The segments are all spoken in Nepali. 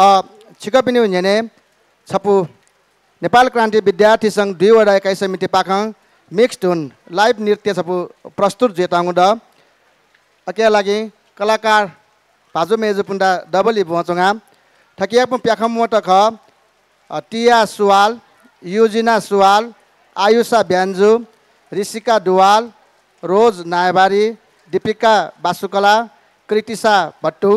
छिकपिनी हुने छपु नेपाल क्रान्ति विद्यार्थी सङ्घ 2 वटा एकाइ समिति पाखं मिक्स्ड हुन लाइभ नृत्य छपु प्रस्तुत जेतांगु द अके लागि कलाकार भाजु मेजु पुन्डा डबली बचोङा ठकिया पु प्याखम मोट ख टिया सुवाल युजिना सुवाल आयुषा ब्यान्जु ऋषिका दुवाल रोज नायबारी दीपिका बासुकला कृतिसा भट्टु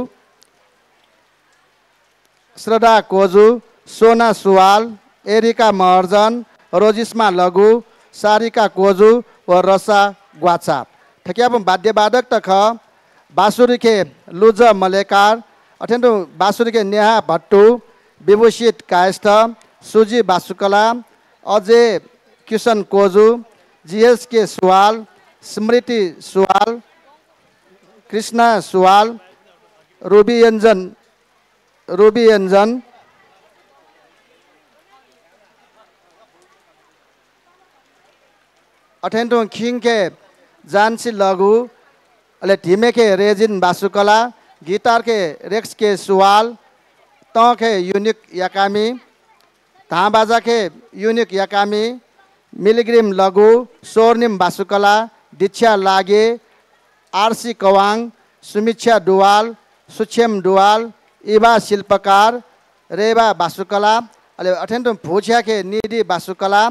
श्रद्धा कोजु सोना सुवाल एरिका महर्जन रोजिस्मा लघु सारिका कोजु व रसा ग्वाचा ठकियापम वाद्यवादक त ख बासुरीखे लुज मलेकार अथेन्टु बासुरीखे नेहा भट्टु विभूषित कायस्थ सुजी बासुकला अजय किशन कोजु जीएसके सुवाल स्मृति सुवाल कृष्णा सुवाल रुबी यञ्जन अथेन्टु खिङके जानसी लघु अले ढिमेके रेजिन बासुकला गिटार के रेक्स के सुवाल तखे युनिक याकामी धाबाजा के युनिक याकामी मिलिग्रिम लघु स्वर्णिम बासुकला दीक्षा लागे आरसी कवाङ सुमिक्षा दुवाल सुक्षेम दुवाल इवा शिल्पकार रेवा बासुकला अले अथेन्टु भुछ्या के निधि बासुकला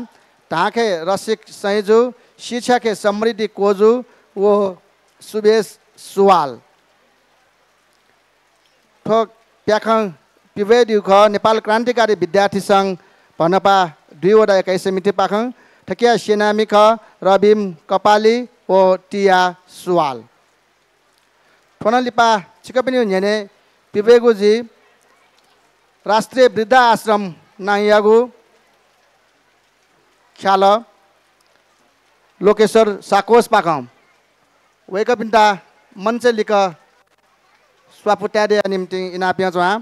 ढाके रसिक सैजु शिक्षा के समृद्धि कोजु वो सुबेश सुवाल ठोक प्याखङ पिवेदु ख नेपाल क्रान्तिकारी विद्यार्थी सङ्घ भनपा 2 वटा एकाइ समिति पाखङ ठकिया सेनामी ख रबिम कपाली ओ टिया सुवाल ठोनलिपा छिकपिनी हुने पिवेगुजी राष्ट्रिय वृद्ध आश्रम नायागु ख्याल लोकेश्वर साकोस पाखम वेकपिन्टा मञ्च लिक स्वापुट्यादे निम्ति इनापिया चुहा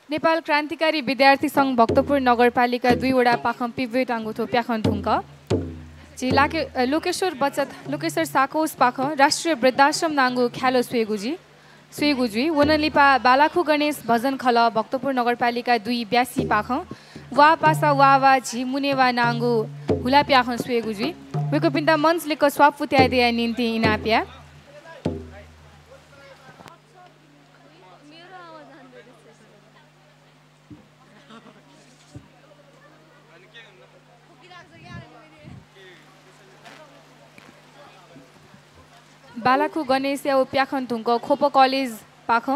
नेपाल क्रान्तिकारी विद्यार्थी सङ्घ भक्तपुर नगरपालिका 2 वटा पाखम पिभे टाङ्गुथो प्याखन थुङ्क लोकेश्वर साकोस पाख राष्ट्रिय वृद्धाश्रम नाङ्गु ख्यालो स्वेगुजी वनलिपा बालाखु गणेश भजन खल भक्तपुर नगरपालिका 2 ब्यासी पाख वा पासा वा झी मुनेवा नाङ्गु हुला प्याख स्वेगुजी वेको पिन्ता मञ्च लिक स्वापुत्यादे निम्ति इनाप्या बालाखु गणेश या प्याखन थुङ्क खोप कलेज पाख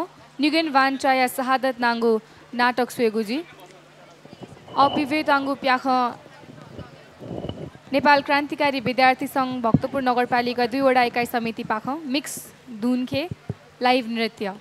निगेन वान चाया शहादत नाङ्गु नाटक स्वेगुजी अपिवे ताङ्गु प्याख नेपाल क्रान्तिकारी विद्यार्थी सङ्घ भक्तपुर नगरपालिका 2 वटा एकाइ समिति पाख मिक्स धुनखे लाइभ नृत्य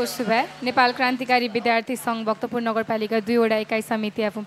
सुबह नेपाल क्रान्तिकारी विद्यार्थी सङ्घ भक्तपुर नगरपालिका 2 वटा इकाइ समिति आफू